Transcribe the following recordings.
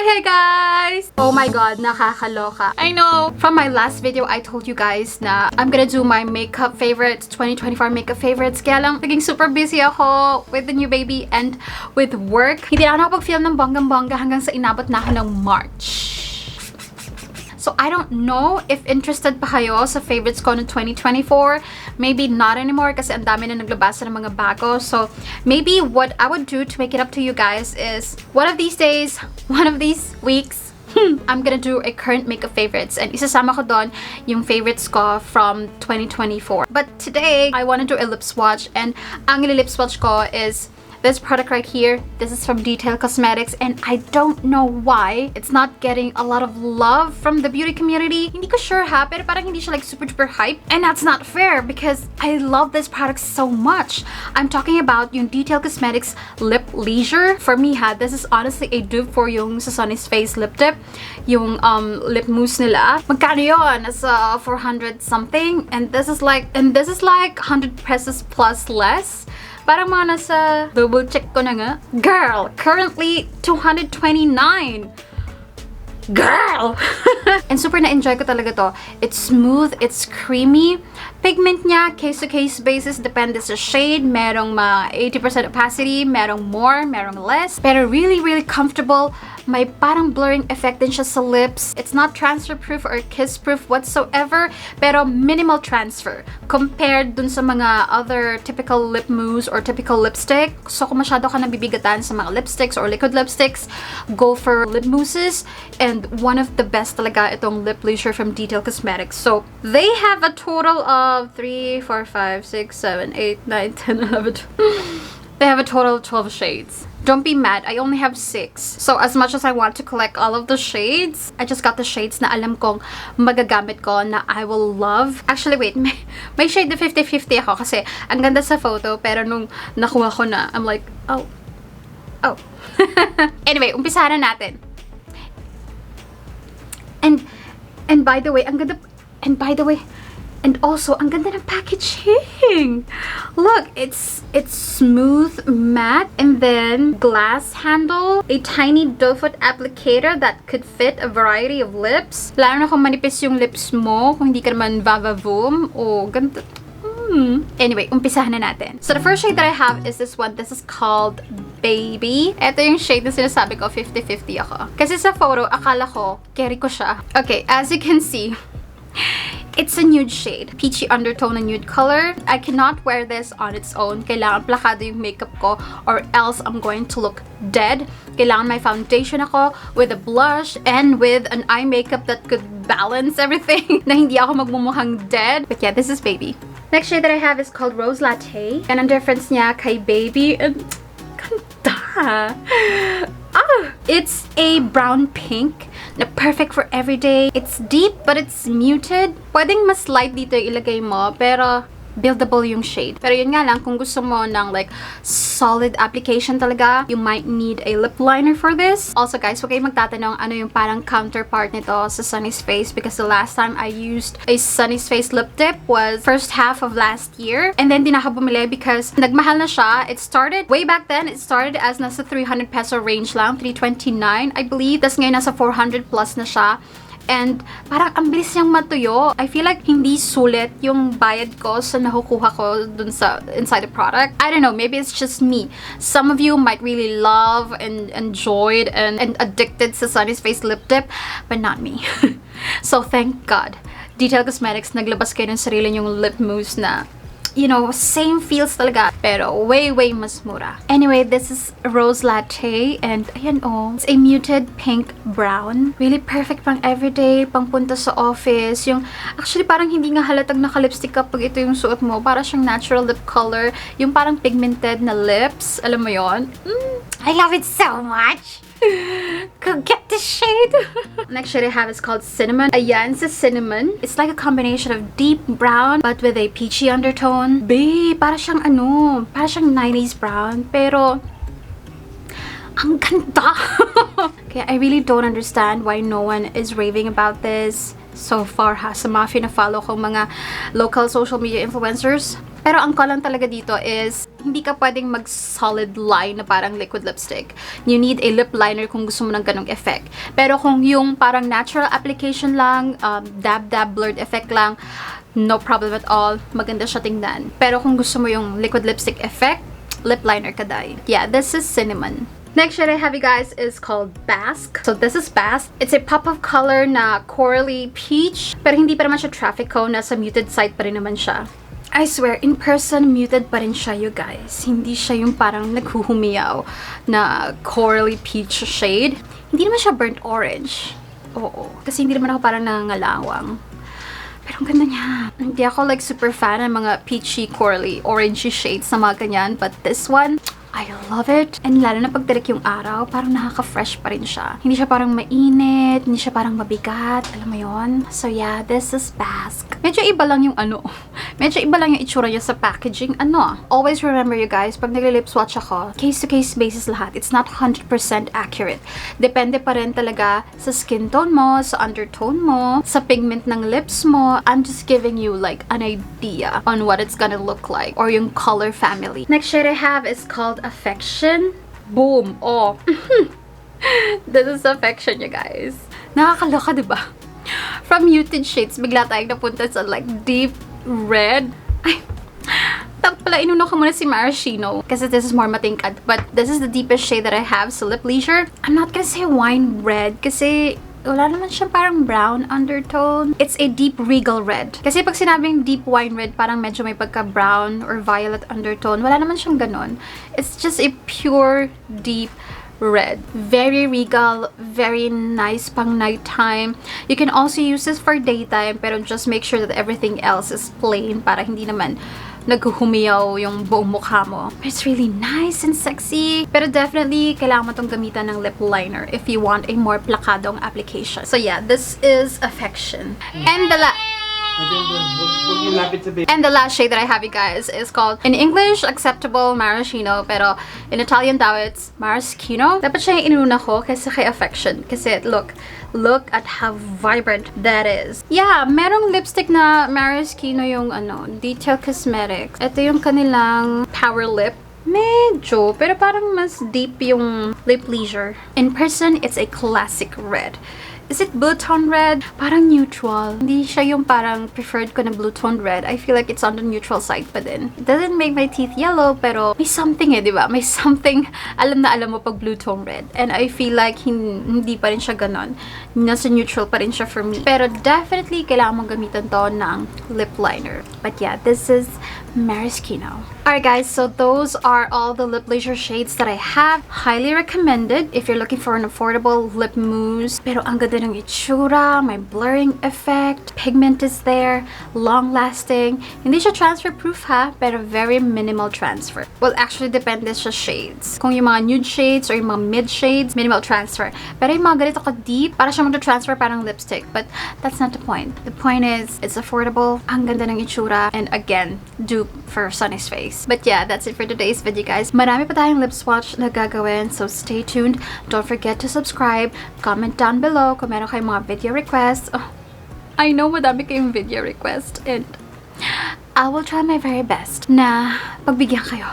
Hi guys! Oh my god, nakakaloka. I know, from my last video, I told you guys na I'm gonna do my makeup favorites, 2024 makeup favorites. Kaya lang, naging super busy ako with the new baby and with work. Hindi na ako nakapag-film ng bonggang-bongga hanggang sa inabot na ako ng March. So, I don't know if interested pa kayo sa favorites ko no 2024. Maybe not anymore kasi ang dami na naglabasa ng mga bago. So, maybe what I would do to make it up to you guys is one of these days, one of these weeks, I'm gonna do a current makeup favorites. And isasama ko doon yung favorites ko from 2024. But today, I wanna do a lip swatch. And ang lip swatch ko is this product right here. This is from Detail Cosmetics and I don't know why it's not getting a lot of love from the beauty community. Hindi ko sure ha, pero parang hindi siya like super duper hype. And that's not fair because I love this product so much. I'm talking about yung Detail Cosmetics Lip Leisure. For me ha, this is honestly a dupe for yung sa Sunny's Face lip tip. Yung lip mousse nila. Magkano yun? Nasa 400 something. And this is like 100 pesos plus less. Parang mga nasa double check ko na nga. Girl, currently 229. Girl! And super na-enjoy ko talaga to. It's smooth, it's creamy. Pigment niya, case-to-case basis, depende sa shade. Merong mga 80% opacity, merong more, merong less. Pero really, really comfortable. May parang blurring effect din siya sa lips. It's not transfer-proof or kiss-proof whatsoever, pero minimal transfer compared dun sa mga other typical lip mousse or typical lipstick. So kung masyado ka nabibigatan sa mga lipsticks or liquid lipsticks, go for lip mousses. And one of the best talaga itong Lip Leisure from Detail Cosmetics. So they have a total of 3, 4, 5, 6, 7, 8, 9, 10, 11, 12. They have a total of 12 shades. Don't be mad, I only have 6. So as much as I want to collect all of the shades, I just got the shades na alam kong magagamit ko na I will love. Actually, wait, may shade na 50-50 ako kasi ang ganda sa photo pero nung nakuha ko na, I'm like, oh. Anyway, umpisa na natin. And by the way, ang ganda, and also, ang ganda ng packaging. Look, it's smooth, matte, and then glass handle, a tiny doe foot applicator that could fit a variety of lips. Lalo na kung manipis yung lips mo, kung hindi ka naman vavavoom. Oh, ganda. Anyway, umpisahan na natin. So the first shade that I have is this one. This is called Baby. Ito yung shade na sinasabi ko, 50-50 ako. Kasi sa photo, akala ko, carry ko siya. Okay, as you can see, it's a nude shade. Peachy undertone and nude color. I cannot wear this on its own. Kailangan plakado yung makeup ko or else I'm going to look dead. Kailangan may foundation ako with a blush and with an eye makeup that could balance everything na hindi ako magmumukhang dead. But yeah, this is Baby. Next shade that I have is called Rose Latte. And ang difference niya kay Baby, ganda! It's a brown pink na perfect for everyday. It's deep but it's muted. Pwedeng mas light dito ilagay mo pero buildable yung shade. Pero yun nga lang, kung gusto mo ng like solid application talaga, you might need a lip liner for this. Also guys, huwag kayong magtatanong ano yung parang counterpart nito sa Sunny's Face because the last time I used a Sunny's Face lip tip was first half of last year. And then di na ako bumili because nagmahal na siya. It started, way back then, it started as nasa 300 peso range lang, 329 I believe. Tapos ngayon nasa 400 plus na siya. And parang ang bilis niyang matuyo. I feel like hindi sulit yung bayad ko sa nakukuha ko dun sa inside the product. I don't know, maybe it's just me. Some of you might really love and enjoyed and addicted sa Sunny's Face lip tip, but not me. So thank God. Detail Cosmetics, naglabas kayo ng sarili yung lip mousse na, you know, same feels talaga, pero way mas mura. Anyway, this is Rose Latte, and ayan oh, it's a muted pink brown. Really perfect pang everyday, pang punta sa office. Yung, actually parang hindi nga halatag naka-lipstick kapag ito yung suot mo. Para siyang natural lip color. Yung parang pigmented na lips. Alam mo yon? I love it so much! Go get this shade! Next shade I have is called Cinnamon. Ayan, sa Cinnamon. It's like a combination of deep brown but with a peachy undertone. Babe, para siyang para siyang 90s brown. Pero, ang ganda! Okay, I really don't understand why no one is raving about this so far ha. Sa mga na-follow ko mga local social media influencers. Pero ang ko lang talaga dito is, hindi ka pwedeng mag-solid line na parang liquid lipstick. You need a lip liner kung gusto mo ng ganong effect. Pero kung yung parang natural application lang, dab-dab blurred effect lang, no problem at all. Maganda siya tingnan. Pero kung gusto mo yung liquid lipstick effect, lip liner ka dahil. Yeah, this is cinnamon. Next shade I have, you guys, is called Basque. So this is Basque. It's a pop of color na corally peach. Pero hindi pa naman siya traffic cone. Nasa muted side pa rin naman siya. I swear, in person, muted pa rin siya, you guys. Hindi siya yung parang naghuhumiyaw na corally peach shade. Hindi naman siya burnt orange. Oo. Kasi hindi naman ako parang nangangalawang. Pero ang ganda niya. Hindi ako like super fan ng mga peachy, corally, orangey shades na mga ganyan. But this one, I love it. And lalo na pag direct yung araw, parang nakaka-fresh pa rin siya. Hindi siya parang mainit, hindi siya parang mabigat. Alam mo yon? So yeah, this is Basque. Medyo iba lang yung medyo iba lang yung itsura niya sa packaging. Always remember, you guys, pag nagli-lipswatch ako, case-to-case basis lahat. It's not 100% accurate. Depende pa rin talaga sa skin tone mo, sa undertone mo, sa pigment ng lips mo. I'm just giving you like an idea on what it's gonna look like, or yung color family. Next shade I have is called Affection. Boom! Oh! This is Affection, you guys. Nakakaloka, diba? From muted shades, bigla tayong napunta sa like deep red. Ay! Tapos pala, inuna ko muna si maraschino kasi this is more matingkad. But this is the deepest shade that I have sa Lip Leisure. I'm not gonna say wine red kasi wala naman siyang parang brown undertone. It's a deep regal red. Kasi pag sinabing deep wine red, parang medyo may pagka-brown or violet undertone. Wala naman siyang ganon. It's just a pure, deep red. Very regal, very nice pang nighttime. You can also use this for daytime, pero just make sure that everything else is plain para hindi naman naghuhumiyaw yung buong mukha mo. It's really nice and sexy. Pero definitely, kailangan mo itong gamitan ng lip liner if you want a more plakadong application. So yeah, this is Affection. And the last shade that I have, you guys, is called, in English, acceptable maraschino, pero in Italian daw, it's maraschino. Dapat siya yung inuna ko kasi kay Affection. Kasi look at how vibrant that is. Yeah, merong lipstick na maraschino yung Detail Cosmetics. Ito yung kanilang Power Lip. Medyo, pero parang mas deep yung Lip Leisure. In person, it's a classic red. Is it blue tone red? Parang neutral. Hindi siya yung parang preferred ko na blue tone red. I feel like it's on the neutral side pa din. It doesn't make my teeth yellow, pero may something di ba? May something, alam na alam mo pag blue tone red. And I feel like hindi pa rin siya ganon. Nasa neutral pa rin siya for me. Pero definitely, kailangan mong gamitan to ng lip liner. But yeah, this is maraschino. Alright guys, so those are all the Lip Leisure shades that I have. Highly recommended if you're looking for an affordable lip mousse. Pero ang ganda ng itsura, may blurring effect, pigment is there, long-lasting. Hindi siya transfer-proof ha, pero very minimal transfer. Well, actually, depende sa shades. Kung yung mga nude shades or yung mga mid shades, minimal transfer. Pero yung mga ganito ka-deep, para siya mag-transfer parang lipstick. But that's not the point. The point is, it's affordable, ang ganda ng itsura, and again, dupe for Sunny's face. But yeah, that's it for today's video, guys. Marami pa tayong lip swatch na gagawin, so stay tuned. Don't forget to subscribe. Comment down below kung meron kayong mga video requests. Oh, I know madami kayong video request, and I will try my very best na pagbigyan kayo.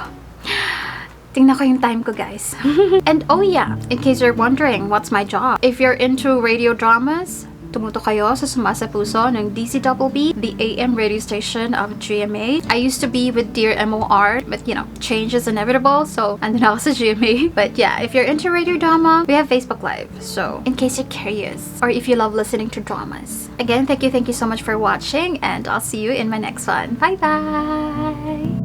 Tingnan ko yung time ko, guys. And oh yeah, in case you're wondering, what's my job? If you're into radio dramas, tumuto kayo sa Sumasapuso ng DCBB, the AM radio station of GMA. I used to be with Dear MOR, but change is inevitable, so andun ako sa GMA. But yeah, if you're into radio drama, we have Facebook Live. So, in case you're curious, or if you love listening to dramas. Again, thank you so much for watching, and I'll see you in my next one. Bye-bye!